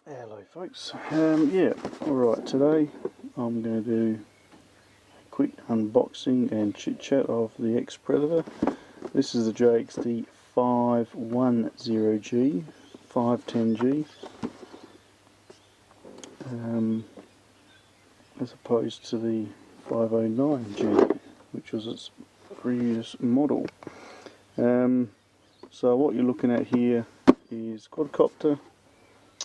Hello folks, yeah, alright, today I'm going to do a quick unboxing and chit chat of the Predator. This is the JXD 510G 510G as opposed to the 509G, which was its previous model. So what you're looking at here is quadcopter.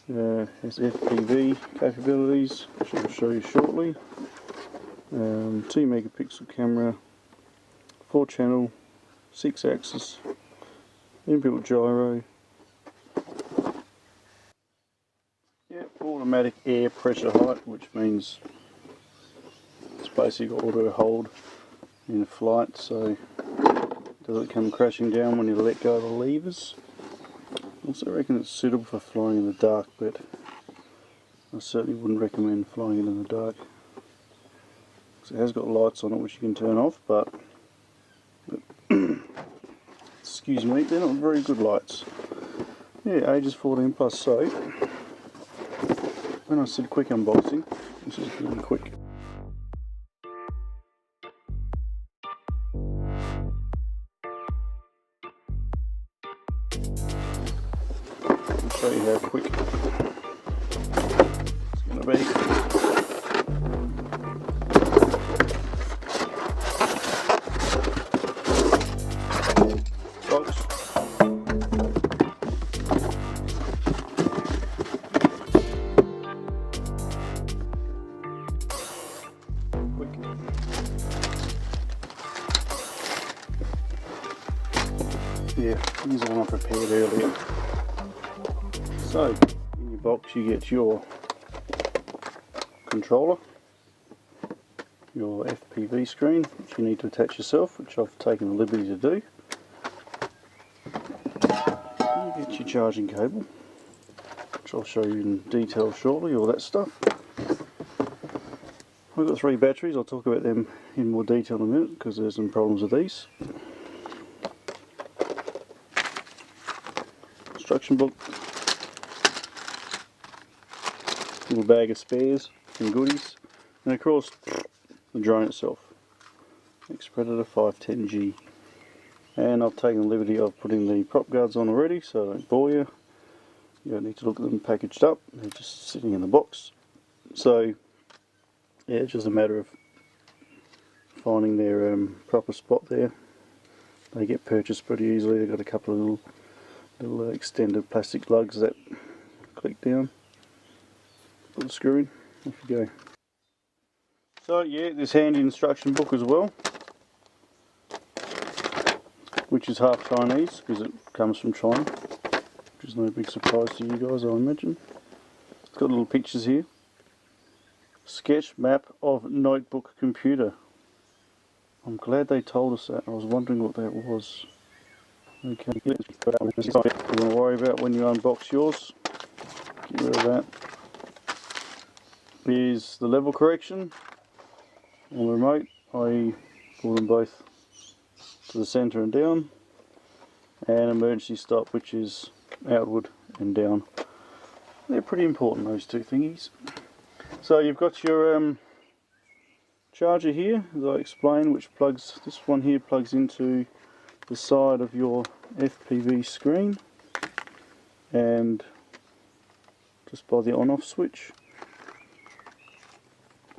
Has FPV capabilities, which I'll show you shortly. 2 megapixel camera, 4 channel, 6 axis, inbuilt gyro. Yep, automatic air pressure height, which means it's basically got auto hold in flight, so it doesn't come crashing down when you let go of the levers. Also reckon it's suitable for flying in the dark, but I certainly wouldn't recommend flying it in the dark. So it has got lights on it which you can turn off, but excuse me, they're not very good lights. Yeah, ages 14 plus, so when I said quick unboxing, this is really quick. Show you how quick it's going to be. Box. Quick. Yeah, these are one I prepared earlier. So, in your box you get your controller, your FPV screen, which you need to attach yourself, which I've taken the liberty to do. You get your charging cable, which I'll show you in detail shortly, all that stuff. I've got 3 batteries, I'll talk about them in more detail in a minute, because there's some problems with these. Instruction book. Little bag of spares and goodies, and of course the drone itself, Predator 510G. And I've taken the liberty of putting the prop guards on already, so I don't bore you. You don't need to look at them packaged up, they're just sitting in the box. So yeah, it's just a matter of finding their proper spot there. They get purchased pretty easily. They've got a couple of little extended plastic lugs that click down. Put the screw in, off you go. So yeah, this handy instruction book as well, which is half Chinese because it comes from China, which is no big surprise to you guys, I imagine. It's got little pictures here. Sketch map of notebook computer. I'm glad they told us that. I was wondering what that was. Okay, you want to worry about when you unbox yours. Get rid of that. Here's the level correction on the remote. I pull them both to the centre and down, and emergency stop, which is outward and down. They're pretty important, those 2 thingies. So you've got your charger here, as I explained, which plugs, this one here plugs into the side of your FPV screen, and just by the on-off switch.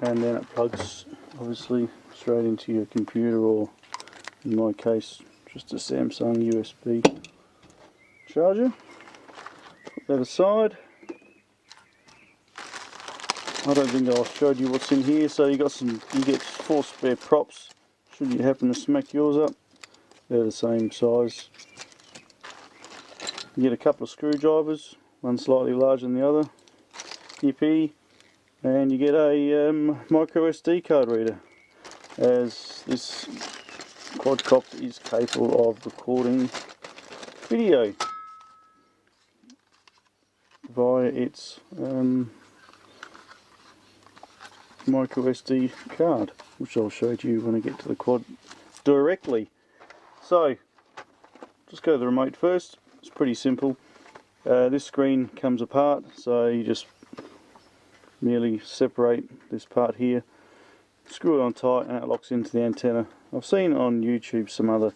And then it plugs obviously straight into your computer, or in my case just a Samsung USB charger. Put that aside. I don't think I showed you what's in here. So you get 4 spare props should you happen to smack yours up. They're the same size. You get a couple of screwdrivers, one slightly larger than the other. Yippee. And you get a micro SD card reader, as this quadcopter is capable of recording video via its micro SD card, which I'll show you when I get to the quad directly. So just go to the remote first. It's pretty simple. This screen comes apart, so you just merely separate this part here, screw it on tight, and it locks into the antenna. I've seen on YouTube some other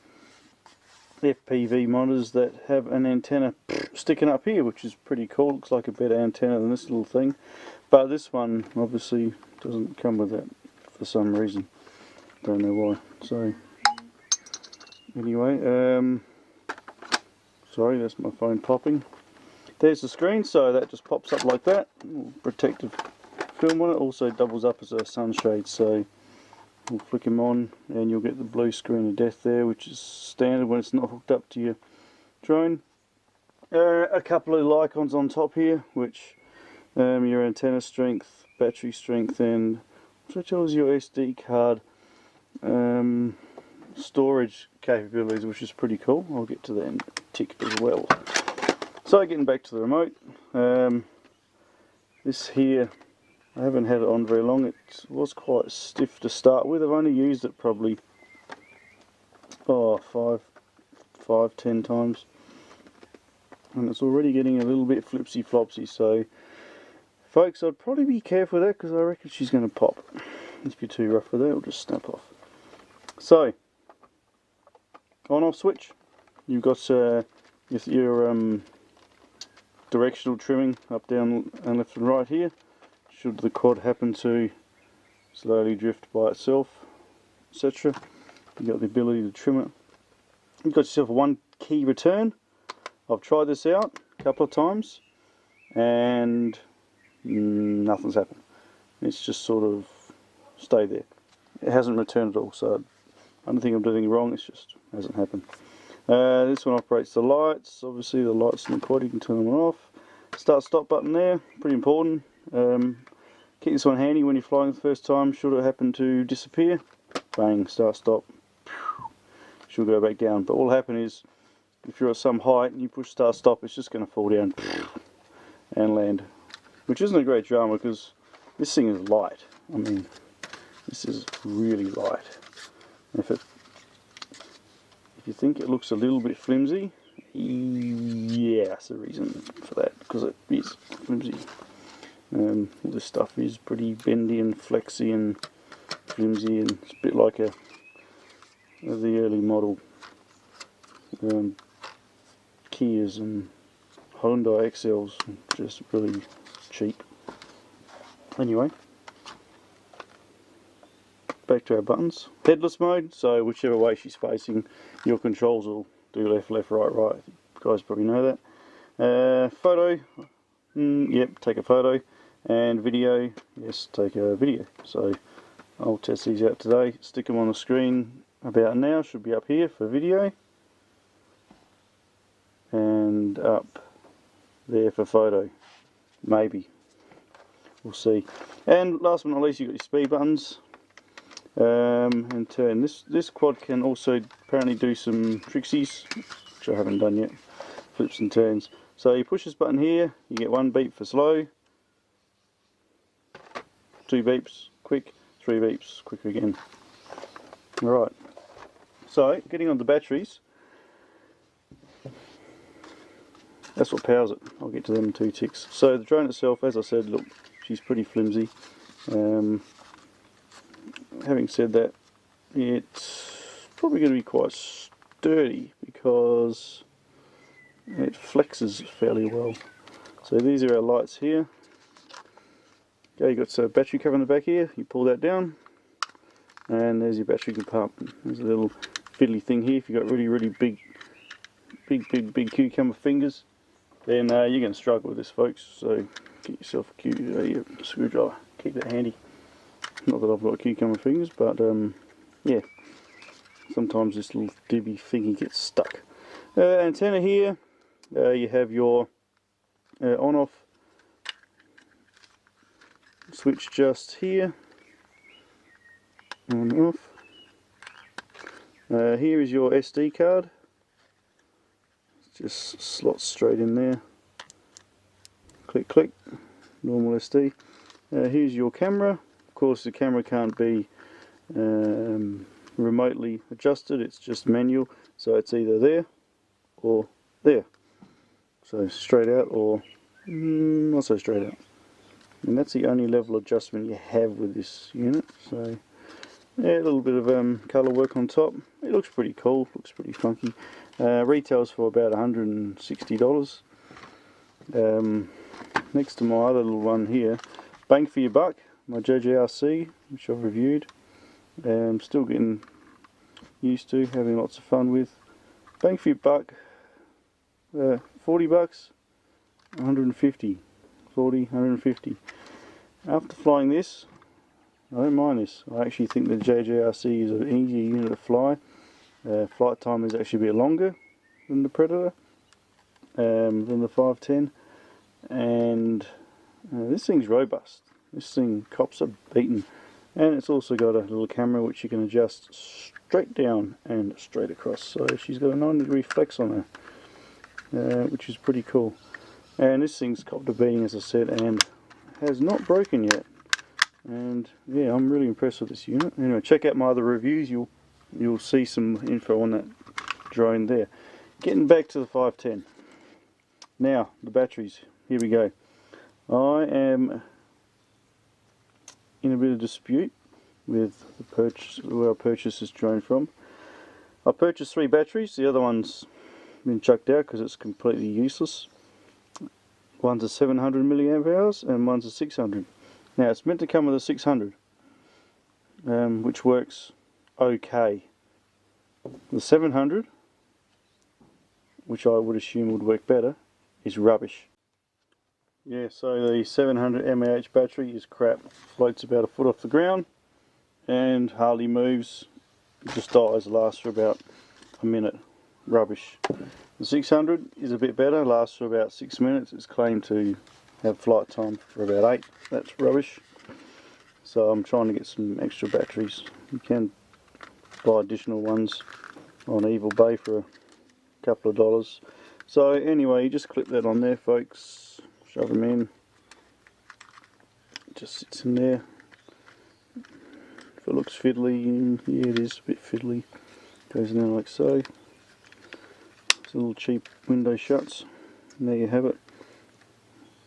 FPV monitors that have an antenna sticking up here, which is pretty cool. Looks like a better antenna than this little thing, but this one obviously doesn't come with that for some reason. Don't know why. So anyway, sorry, that's my phone popping. There's the screen, so that just pops up like that. Protective film on it, also doubles up as a sunshade, so we'll flick them on and you'll get the blue screen of death there, which is standard when it's not hooked up to your drone. A couple of little icons on top here, which your antenna strength, battery strength, and also tells your SD card storage capabilities, which is pretty cool. I'll get to that in a tick as well. So getting back to the remote, this here, I haven't had it on very long. It was quite stiff to start with. I've only used it probably 10 times, and it's already getting a little bit flipsy flopsy. So folks, I'd probably be careful with that, because I reckon she's going to pop. If you're too rough with that, it'll just snap off. So on off switch, you've got your directional trimming up, down and left and right here, should the quad happen to slowly drift by itself, etc. You've got the ability to trim it. You've got yourself a 1 key return. I've tried this out a couple of times and nothing's happened. It's just sort of stayed there. It hasn't returned at all, so I don't think I'm doing anything wrong, it's just hasn't happened. This one operates the lights. Obviously the lights in the quad, you can turn them off. Start stop button there, pretty important. Keep this one handy when you're flying the first time. Should it happen to disappear, bang, start stop, she'll go back down. But what will happen is, if you're at some height and you push start stop, it's just going to fall down and land, which isn't a great drama because this thing is light. I mean, this is really light. If you think it looks a little bit flimsy, yeah, that's the reason for that, because it is flimsy. All this stuff is pretty bendy and flexy and flimsy, and it's a bit like the early model Kias and Hyundai XLs, just really cheap. Anyway, back to our buttons. Headless mode, so whichever way she's facing, your controls will do left, left, right, right. You guys probably know that. Photo, yep, take a photo. And video, yes, take a video. So I'll test these out today, stick them on the screen about now, should be up here for video, and up there for photo, maybe, we'll see. And last but not least, you've got your speed buttons, and turn. This quad can also apparently do some tricksies, which I haven't done yet, flips and turns. So you push this button here, you get 1 beep for slow, 2 beeps quick, 3 beeps quick again. Alright, so getting on the batteries, that's what powers it. I'll get to them in 2 ticks. So the drone itself, as I said, look, she's pretty flimsy. Having said that, it's probably going to be quite sturdy because it flexes fairly well. So these are our lights here. Okay, you've got a battery cover in the back here, you pull that down and there's your battery compartment. There's a little fiddly thing here. If you've got really big cucumber fingers, then you're going to struggle with this, folks, so get yourself a screwdriver, keep that handy. Not that I've got cucumber fingers, but yeah, sometimes this little dibby thingy gets stuck. Antenna here, you have your on-off switch just here, on off. Here is your SD card, just slots straight in there, click click, normal SD. Here's your camera. Of course the camera can't be remotely adjusted, it's just manual, so it's either there or there. so straight out or not so straight out. And that's the only level adjustment you have with this unit. So yeah, a little bit of colour work on top. It looks pretty cool, looks pretty funky. Retails for about $160. Next to my other little one here, bang for your buck, my JJRC, which I've reviewed. Still getting used to, having lots of fun with. Bang for your buck, 40 bucks, 150, 40, 150. After flying this, I don't mind this. I actually think the JJRC is an easier unit to fly. Flight time is actually a bit longer than the Predator, than the 510, and this thing's robust. This thing cops a beating, and it's also got a little camera which you can adjust straight down and straight across. So she's got a 9-degree flex on her, which is pretty cool. And this thing's copped a beating, as I said, and has not broken yet. And yeah, I'm really impressed with this unit. Anyway, check out my other reviews. You'll see some info on that drone there. Getting back to the 510. Now the batteries. Here we go. I am in a bit of dispute with the where I purchased this drone from. I purchased 3 batteries. The other one's been chucked out because it's completely useless. One's a 700 milliamp hours and one's a 600. Now it's meant to come with a 600, which works okay. The 700, which I would assume would work better, is rubbish. Yeah, so the 700 mAh battery is crap. Floats about a foot off the ground and hardly moves. It just dies, lasts for about a minute. Rubbish. The 600 is a bit better, lasts for about 6 minutes. It's claimed to have flight time for about 8. That's rubbish. So I'm trying to get some extra batteries. You can buy additional ones on Evil Bay for a couple of dollars. So anyway, you just clip that on there, folks. Shove them in. It just sits in there. If it looks fiddly, yeah, it is a bit fiddly. Goes in there like so. It's a little cheap window shuts. And there you have it.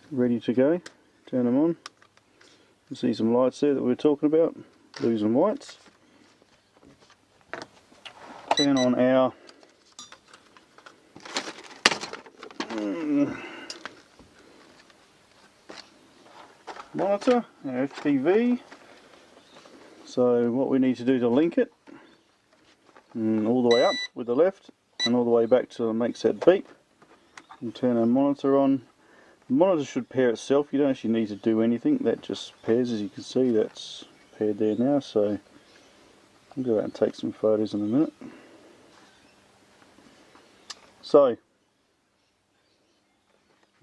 Ready to go. Turn them on. You see some lights there that we were talking about. Blues and whites. Turn on our monitor, our FPV. So what we need to do to link it, all the way up with the left and all the way back till it makes that beep, and turn our monitor on. The monitor should pair itself. You don't actually need to do anything. That just pairs, as you can see. That's paired there now. So I'll go out and take some photos in a minute. So on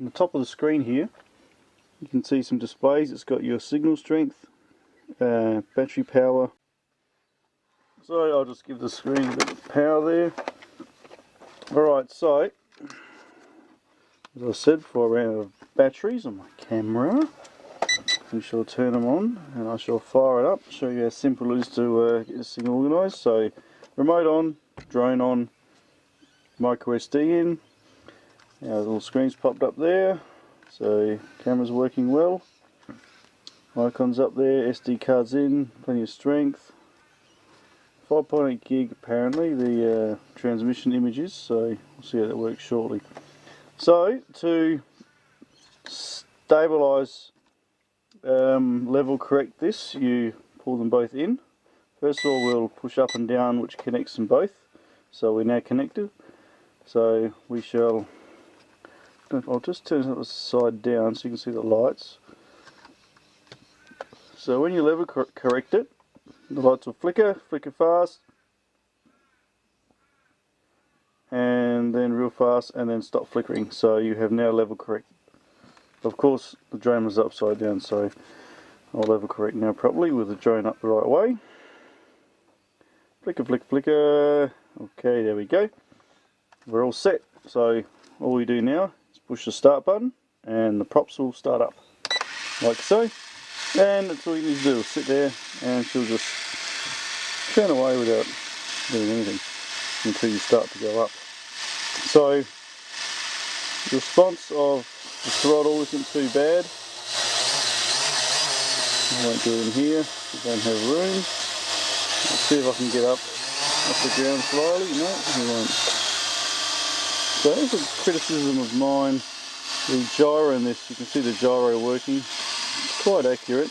the top of the screen here, you can see some displays. It's got your signal strength, battery power. So I'll just give the screen a bit of power there. Alright, so as I said before, I ran out of batteries on my camera. We shall turn them on and I shall fire it up, show you how simple it is to get this thing organised. So remote on, drone on, micro SD in. Our little screen's popped up there, so camera's working well. Icons up there, SD cards in, plenty of strength. 5.8 gig apparently, the transmission images, so we'll see how that works shortly. So to stabilise, level correct this, you pull them both in. First of all, we'll push up and down, which connects them both. So we're now connected. So we shall, I'll just turn it side down so you can see the lights. So when you level correct it, the lights will flicker fast, and then real fast, and then stop flickering. So you have now level corrected. Of course the drone was upside down, so I'll level correct now properly with the drone up the right way. Flicker, flicker, flicker. Okay, there we go. We're all set. So all we do now is push the start button and the props will start up like so. And that's all you need to do, sit there and she'll just turn away without doing anything until you start to go up. So The response of the throttle isn't too bad. I won't do it in here, we don't have room. Let's see if I can get up off the ground slowly. No, we won't. So that's a criticism of mine. The gyro in this, you can see the gyro working. It's quite accurate.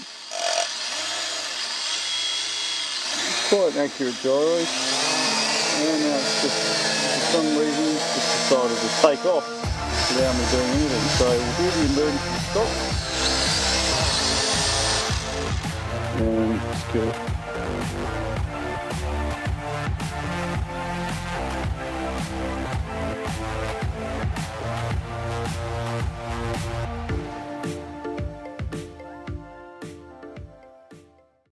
It's quite an accurate gyro. And now it's just, for some reason, it's decided to take off without me doing anything. So we'll do the emergency stop. And just go.